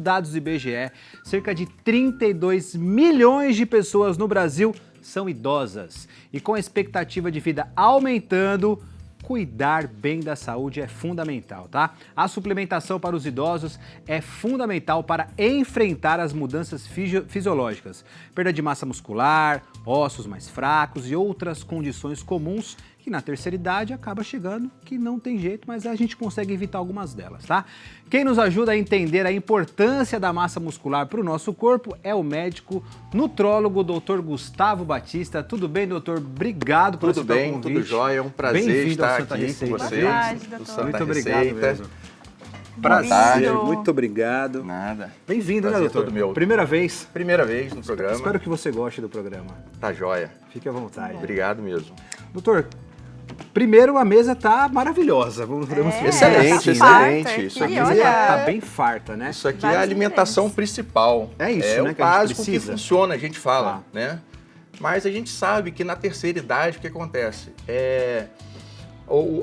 dados do IBGE, cerca de 32 milhões de pessoas no Brasil são idosas. E com a expectativa de vida aumentando, cuidar bem da saúde é fundamental, tá? A suplementação para os idosos é fundamental para enfrentar as mudanças fisiológicas, perda de massa muscular, ossos mais fracos e outras condições comuns que na terceira idade acaba chegando, que não tem jeito, mas a gente consegue evitar algumas delas, tá? Quem nos ajuda a entender a importância da massa muscular para o nosso corpo é o médico nutrólogo Dr. Gustavo Batista. Tudo bem, doutor? Obrigado por aceitar o convite. Tudo bem, tudo jóia. É um prazer estar aqui com vocês. Boa tarde, doutor. Muito obrigado mesmo. Prazer. Muito obrigado. Nada. Bem-vindo, né, doutor? Todo meu. Primeira vez? Primeira vez no programa. Espero que você goste do programa. Tá jóia. Fique à vontade. Obrigado mesmo. Doutor, primeiro a mesa tá maravilhosa. Podemos falar Excelente, assim, excelente. Farta, Isso aqui Tá bem farta, né? Isso aqui é a Vários alimentação principal. É isso, é né, o que a gente básico que precisa. funciona, a gente fala, Tá. né? Mas a gente sabe que na terceira idade o que acontece?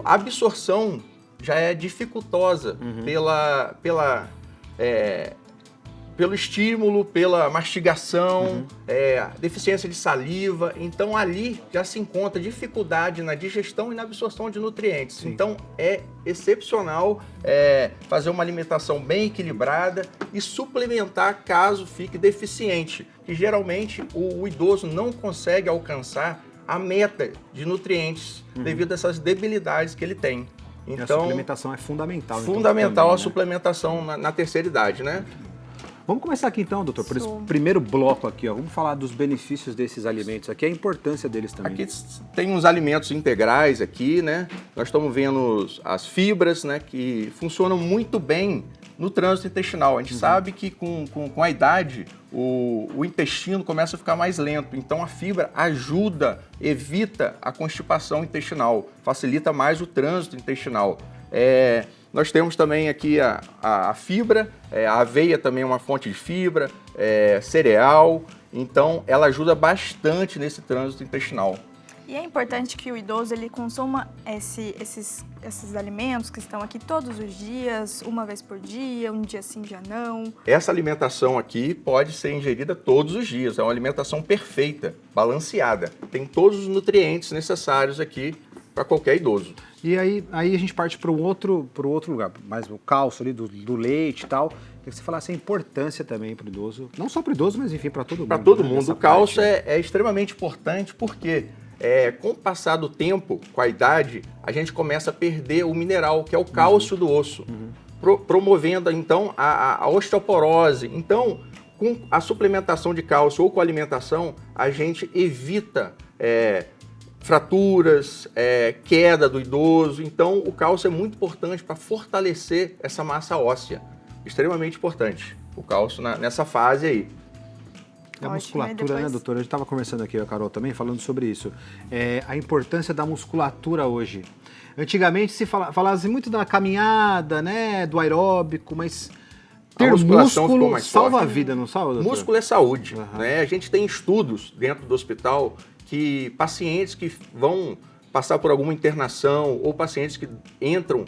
A absorção já é dificultosa pelo estímulo, pela mastigação, deficiência de saliva. Então ali já se encontra dificuldade na digestão e na absorção de nutrientes. Sim. Então é excepcional fazer uma alimentação bem equilibrada e suplementar caso fique deficiente, que geralmente o idoso não consegue alcançar a meta de nutrientes devido a essas debilidades que ele tem. E a Então, suplementação é fundamental. então, fundamental também, a suplementação na terceira idade, né? Vamos começar aqui então, doutor, por esse primeiro bloco aqui, ó. Vamos falar dos benefícios desses alimentos aqui, a importância deles também. Aqui tem uns alimentos integrais aqui, né? Nós estamos vendo as fibras, né? Que funcionam muito bem no trânsito intestinal. A gente sabe que com a idade o intestino começa a ficar mais lento. Então a fibra ajuda, evita a constipação intestinal, facilita mais o trânsito intestinal. Nós temos também aqui a fibra, a aveia também é uma fonte de fibra, cereal, então ela ajuda bastante nesse trânsito intestinal. E é importante que o idoso ele consuma esses alimentos que estão aqui todos os dias, uma vez por dia, um dia sim, dia não. Essa alimentação aqui pode ser ingerida todos os dias, é uma alimentação perfeita, balanceada, tem todos os nutrientes necessários aqui para qualquer idoso. E aí a gente parte para o outro lugar, mais o cálcio ali do leite e tal. Queria que você falasse a importância também para o idoso, não só para o idoso, mas enfim, para todo mundo. Para todo né, mundo. nessa O cálcio parte. é extremamente importante porque com o passar do tempo, com a idade, a gente começa a perder o mineral, que é o cálcio do osso, promovendo então a osteoporose. Então, com a suplementação de cálcio ou com a alimentação, a gente evita fraturas, queda do idoso. Então, o cálcio é muito importante para fortalecer essa massa óssea. Extremamente importante o cálcio nessa fase aí. A Ótimo, musculatura, e depois... né, doutora? A gente estava conversando aqui, a Carol também, falando sobre isso. A importância da musculatura hoje. Antigamente se falava muito da caminhada, né, do aeróbico, mas ter musculação ficou músculo mais salva forte. a vida, não salva, doutor? Músculo é saúde, né? A gente tem estudos dentro do hospital que pacientes que vão passar por alguma internação ou pacientes que entram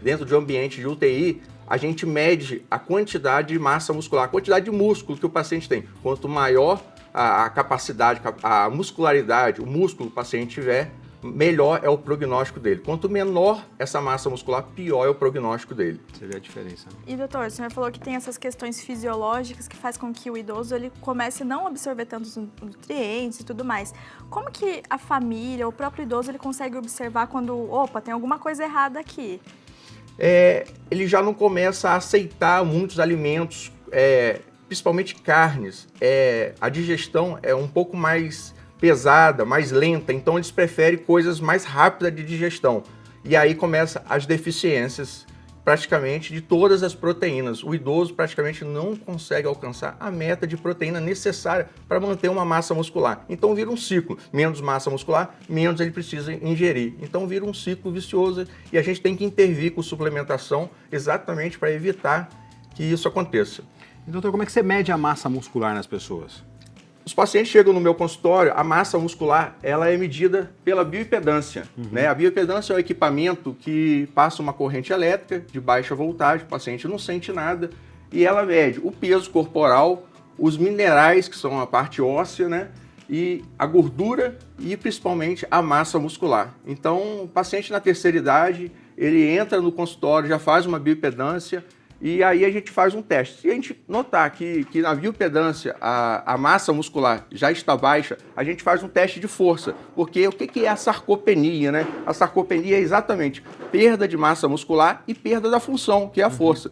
dentro de um ambiente de UTI, a gente mede a quantidade de massa muscular, a quantidade de músculo que o paciente tem. Quanto maior a capacidade, a muscularidade, o músculo que o paciente tiver, melhor é o prognóstico dele. Quanto menor essa massa muscular, pior é o prognóstico dele. Você vê a diferença, né? E doutor, o senhor falou que tem essas questões fisiológicas que faz com que o idoso ele comece a não absorver tantos nutrientes e tudo mais. Como que a família, o próprio idoso, ele consegue observar quando, opa, tem alguma coisa errada aqui? Ele já não começa a aceitar muitos alimentos, principalmente carnes. A digestão é um pouco mais pesada, mais lenta, então eles preferem coisas mais rápidas de digestão. E aí começa as deficiências praticamente de todas as proteínas. O idoso praticamente não consegue alcançar a meta de proteína necessária para manter uma massa muscular. Então vira um ciclo, menos massa muscular, menos ele precisa ingerir. Então vira um ciclo vicioso e a gente tem que intervir com suplementação exatamente para evitar que isso aconteça. E, doutor, como é que você mede a massa muscular nas pessoas? Os pacientes chegam no meu consultório, a massa muscular ela é medida pela bioimpedância. Né? A bioimpedância é o equipamento que passa uma corrente elétrica de baixa voltagem, o paciente não sente nada, e ela mede o peso corporal, os minerais, que são a parte óssea, né? E a gordura e principalmente a massa muscular. Então, o paciente na terceira idade, ele entra no consultório, já faz uma bioimpedância e aí a gente faz um teste. Se a gente notar que na bioimpedância a massa muscular já está baixa, a gente faz um teste de força. Porque o que é a sarcopenia, né? A sarcopenia é exatamente perda de massa muscular e perda da função, que é a força.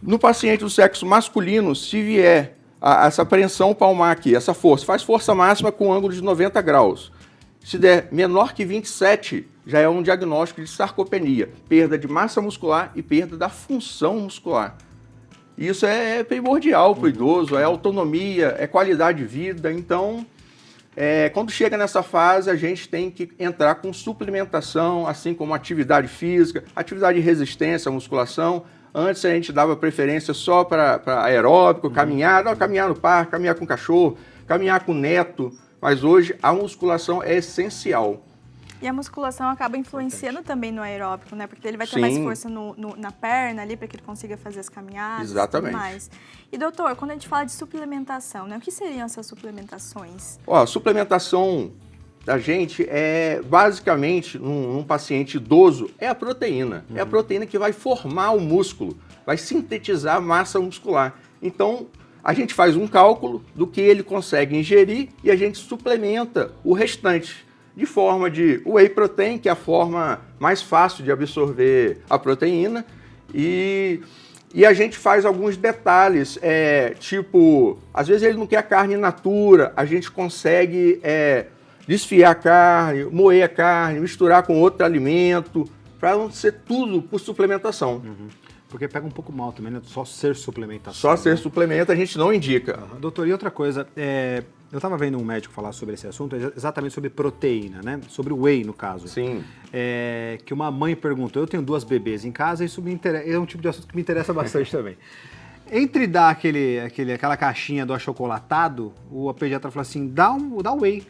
No paciente do sexo masculino, se vier essa apreensão palmar aqui, essa força, faz força máxima com ângulo de 90 graus. Se der menor que 27, já é um diagnóstico de sarcopenia, perda de massa muscular e perda da função muscular. Isso é primordial para o idoso, é autonomia, é qualidade de vida. Então, quando chega nessa fase, a gente tem que entrar com suplementação, assim como atividade física, atividade de resistência, musculação. Antes a gente dava preferência só para aeróbico, caminhar no parque, caminhar com cachorro, caminhar com neto, mas hoje a musculação é essencial. E a musculação acaba influenciando também no aeróbico, né? Porque ele vai ter mais força na perna ali para que ele consiga fazer as caminhadas. Exatamente. E tudo mais. E doutor, quando a gente fala de suplementação, né? O que seriam essas suplementações? A suplementação da gente é basicamente, num paciente idoso, é a proteína. É a proteína que vai formar o músculo, vai sintetizar a massa muscular. Então, a gente faz um cálculo do que ele consegue ingerir e a gente suplementa o restante, de forma de whey protein, que é a forma mais fácil de absorver a proteína, e a gente faz alguns detalhes, tipo, às vezes ele não quer a carne in natura, a gente consegue desfiar a carne, moer a carne, misturar com outro alimento, para não ser tudo por suplementação. Porque pega um pouco mal também, né? Só ser suplementação. Só ser suplemento a gente não indica. Doutor, e outra coisa, eu estava vendo um médico falar sobre esse assunto, exatamente sobre proteína, né? Sobre o whey, no caso. Sim. Que uma mãe perguntou, eu tenho 2 bebês em casa, isso me interessa, é um tipo de assunto que me interessa bastante também. Entre dar aquela caixinha do achocolatado, o pediatra falou assim, dá whey.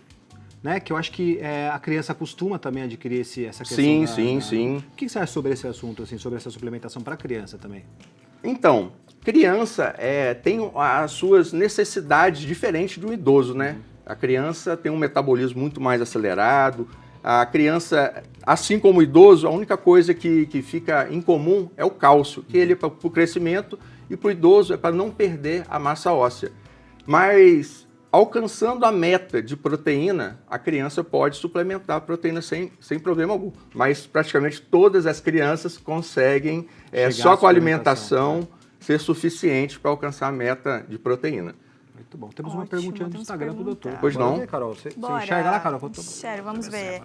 Né? Que eu acho que a criança costuma também adquirir essa questão. Sim. O que você acha sobre esse assunto, assim, sobre essa suplementação para a criança também? Então, criança tem as suas necessidades diferentes do idoso, né? A criança tem um metabolismo muito mais acelerado. A criança, assim como o idoso, a única coisa que fica em comum é o cálcio, que ele é para o crescimento e para o idoso é para não perder a massa óssea. Mas alcançando a meta de proteína, a criança pode suplementar a proteína sem problema algum. Mas praticamente todas as crianças conseguem, só com a alimentação, ser suficiente para alcançar a meta de proteína. Muito bom. Temos uma perguntinha no Instagram para o doutor. Pois não? Ver, Carol? Você enxerga lá, Carol? Enxerga, vamos ver.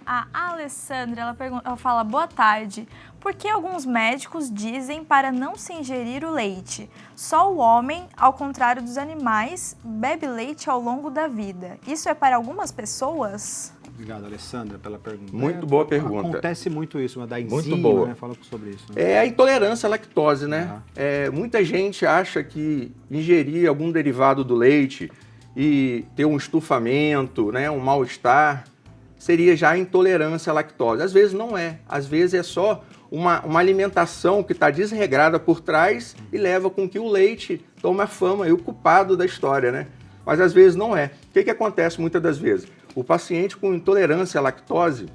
A Alessandra, ela fala, boa tarde. Por que alguns médicos dizem para não se ingerir o leite? Só o homem, ao contrário dos animais, bebe leite ao longo da vida. Isso é para algumas pessoas? Obrigado, Alessandra, pela pergunta. Muito boa pergunta. Acontece muito isso, da enzima, muito boa. Né? Fala sobre isso. Né? É a intolerância à lactose, né? Muita gente acha que ingerir algum derivado do leite e ter um estufamento, né, um mal-estar, seria já intolerância à lactose. Às vezes não é. Às vezes é só uma alimentação que está desregrada por trás e leva com que o leite tome a fama e o culpado da história, né? Mas às vezes não é. O que acontece muitas das vezes? O paciente com intolerância à lactose,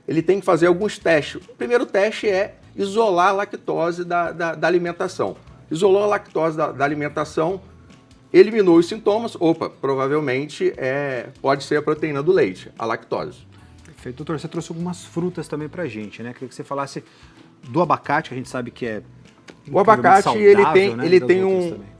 ele tem que fazer alguns testes. O primeiro teste é isolar a lactose da alimentação. Isolou a lactose da alimentação, eliminou os sintomas, provavelmente pode ser a proteína do leite, a lactose. Perfeito. Doutor, você trouxe algumas frutas também pra gente, né? Queria que você falasse do abacate, que a gente sabe que é o abacate, saudável, ele tem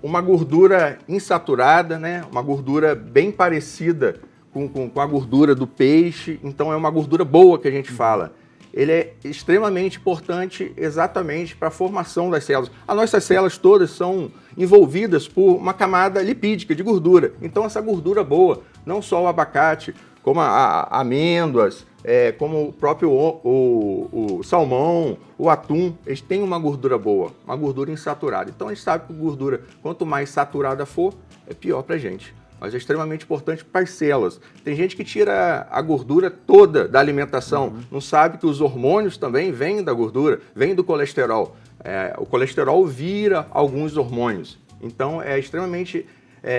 uma gordura insaturada, né? Uma gordura bem parecida com a gordura do peixe, então é uma gordura boa que a gente fala. Ele é extremamente importante exatamente para a formação das células. As nossas células todas são envolvidas por uma camada lipídica de gordura. Então essa gordura boa, não só o abacate, como amêndoas, como o próprio o salmão, o atum, eles têm uma gordura boa, uma gordura insaturada. Então a gente sabe que a gordura, quanto mais saturada for, é pior para a gente. mas é extremamente importante para as células. Tem gente que tira a gordura toda da alimentação, não sabe que os hormônios também vêm da gordura, vêm do colesterol. O colesterol vira alguns hormônios. Então, é extremamente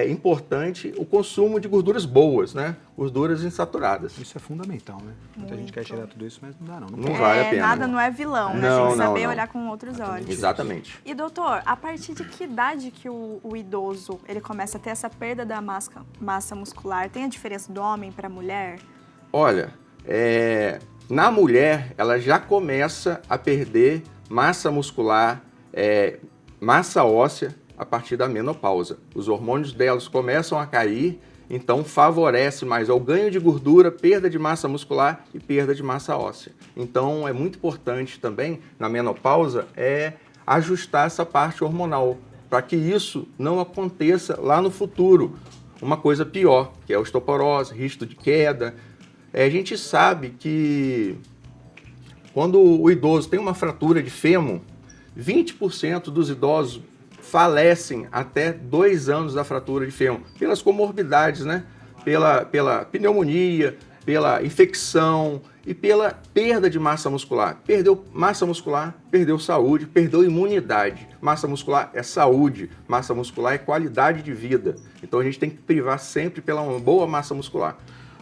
importante o consumo de gorduras boas, né? Gorduras insaturadas. Isso é fundamental, né? Muita gente quer tirar tudo isso, mas não dá não. Não vale a pena. Nada não é vilão, né? Não, Tem que saber não. olhar com outros olhos. Exatamente. E doutor, a partir de que idade que o idoso ele começa a ter essa perda da massa muscular? Tem a diferença do homem para a mulher? Olha, na mulher, ela já começa a perder massa muscular, massa óssea, a partir da menopausa. Os hormônios delas começam a cair, então favorece mais ao ganho de gordura, perda de massa muscular e perda de massa óssea. Então é muito importante também, na menopausa, ajustar essa parte hormonal, para que isso não aconteça lá no futuro. Uma coisa pior, que é a osteoporose, risco de queda. A gente sabe que quando o idoso tem uma fratura de fêmur, 20% dos idosos falecem até 2 anos da fratura de fêmur, pelas comorbidades, né? Pela pneumonia, pela infecção e pela perda de massa muscular. Perdeu massa muscular, perdeu saúde, perdeu imunidade. Massa muscular é saúde, massa muscular é qualidade de vida. Então a gente tem que privar sempre pela uma boa massa muscular.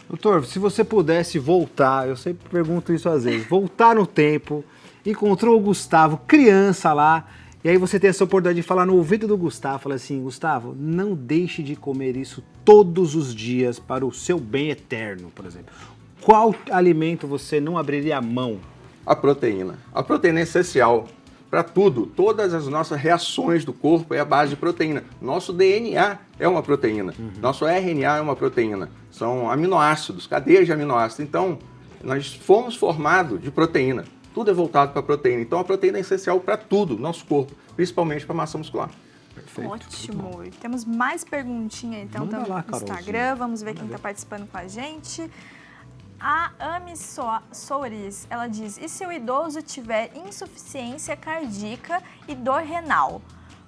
Doutor, se você pudesse voltar, eu sempre pergunto isso às vezes, voltar no tempo, encontrou o Gustavo, criança lá, e aí você tem essa oportunidade de falar no ouvido do Gustavo, fala assim, Gustavo, não deixe de comer isso todos os dias para o seu bem eterno, por exemplo. Qual alimento você não abriria a mão? A proteína. A proteína é essencial para tudo. Todas as nossas reações do corpo é a base de proteína. Nosso DNA é uma proteína. Nosso RNA é uma proteína. São aminoácidos, cadeias de aminoácidos. Então, nós fomos formados de proteína. Tudo é voltado para a proteína. Então, a proteína é essencial para tudo, nosso corpo, principalmente para a massa muscular. Perfeito. Ótimo. E temos mais perguntinha, então, Manda também lá, no Carolzinha. Instagram. Vamos ver quem está participando com a gente. A Ami Soares, ela diz, e se o idoso tiver insuficiência cardíaca e dor renal?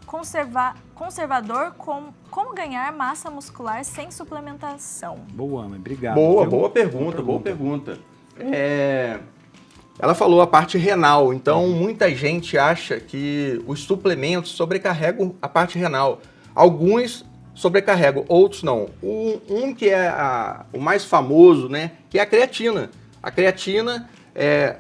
Conservador, como ganhar massa muscular sem suplementação? Boa, Ami, obrigado. Boa pergunta. Ela falou a parte renal, então muita gente acha que os suplementos sobrecarregam a parte renal. Alguns sobrecarregam, outros não. Um que é o mais famoso, né, que é a creatina. A creatina,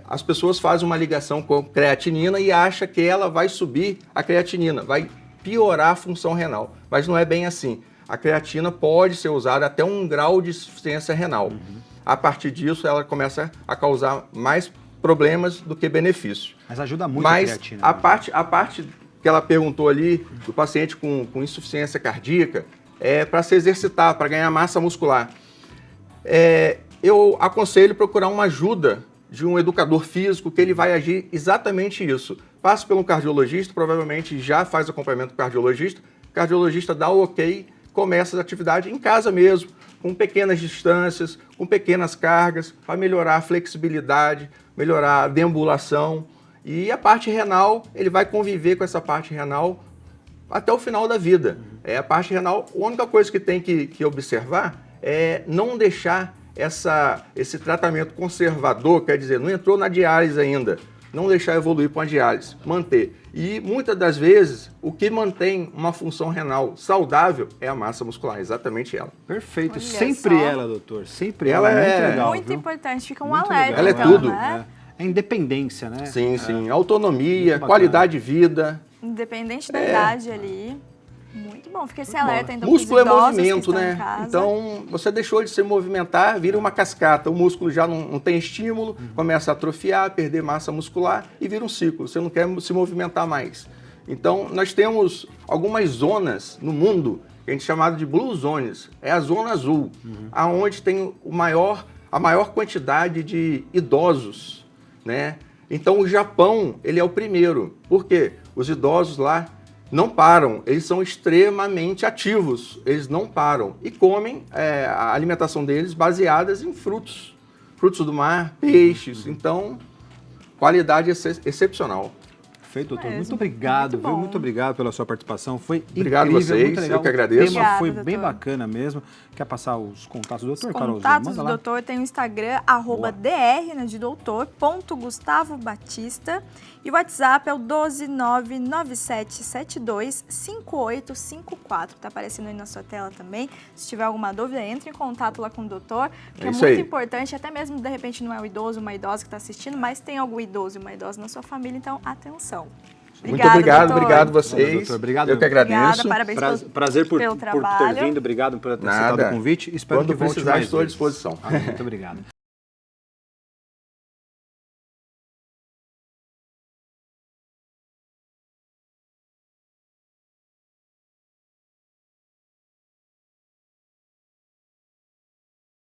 as pessoas fazem uma ligação com a creatinina e acham que ela vai subir a creatinina, vai piorar a função renal, mas não é bem assim. A creatina pode ser usada até um grau de insuficiência renal. A partir disso, ela começa a causar mais problemas do que benefícios. Mas ajuda muito a creatina. Mas a parte que ela perguntou ali, do paciente com insuficiência cardíaca, é para se exercitar, para ganhar massa muscular. Eu aconselho procurar uma ajuda de um educador físico, que ele vai agir exatamente isso. Passe pelo cardiologista, provavelmente já faz acompanhamento do cardiologista, o cardiologista dá o ok, começa as atividades em casa mesmo, com pequenas distâncias, com pequenas cargas, para melhorar a flexibilidade, melhorar a deambulação. E a parte renal, ele vai conviver com essa parte renal até o final da vida. A parte renal, a única coisa que tem que observar é não deixar esse tratamento conservador, quer dizer, não entrou na diálise ainda, não deixar evoluir para a diálise, manter. E muitas das vezes, o que mantém uma função renal saudável é a massa muscular, exatamente ela. Perfeito, Olha sempre só. ela, doutor, sempre Ela ela. é Muito legal, Muito viu? importante, fica um Muito alerta. legal. Ela é então, tudo. Né? É independência, né? Sim. Autonomia, Muito qualidade de vida. Independente da idade ali. Muito bom, fica esse alerta ainda Músculo é pros idosos que movimento, estão em né? casa. Então, você deixou de se movimentar, vira uma cascata. O músculo já não tem estímulo, começa a atrofiar, perder massa muscular e vira um ciclo. Você não quer se movimentar mais. Então, nós temos algumas zonas no mundo que a gente chama de Blue Zones. É a zona azul, aonde tem a maior quantidade de idosos, né? Então, o Japão, ele é o primeiro. Por quê? Os idosos lá não param, eles são extremamente ativos, eles não param e comem a alimentação deles baseadas em frutos do mar, peixes, então qualidade excepcional. Perfeito, doutor. mesmo. Muito obrigado, Muito viu? bom. Muito obrigado pela sua participação. Foi Obrigado incrível, vocês, muito legal. eu que agradeço. O tema Obrigada, foi doutor. bem bacana mesmo. Quer passar os contatos do doutor, Carol? Contatos Manda do lá. doutor tem o Instagram, Boa. @dr, né, de doutor, Gustavo Batista. E o WhatsApp é o 12997725854. Tá aparecendo aí na sua tela também. Se tiver alguma dúvida, entre em contato lá com o doutor, que é isso muito aí. importante, até mesmo de repente não é o idoso, uma idosa que está assistindo, mas tem algum idoso e uma idosa na sua família, então atenção. Muito obrigado, doutor. obrigado Valeu, vocês. doutor. Obrigado. Eu que agradeço. Obrigada, parabéns Prazer por pelo ter trabalho. vindo, obrigado por ter Nada. aceitado o convite. Espero Quando que volte precisar, mais estou à vezes. disposição. Muito obrigado.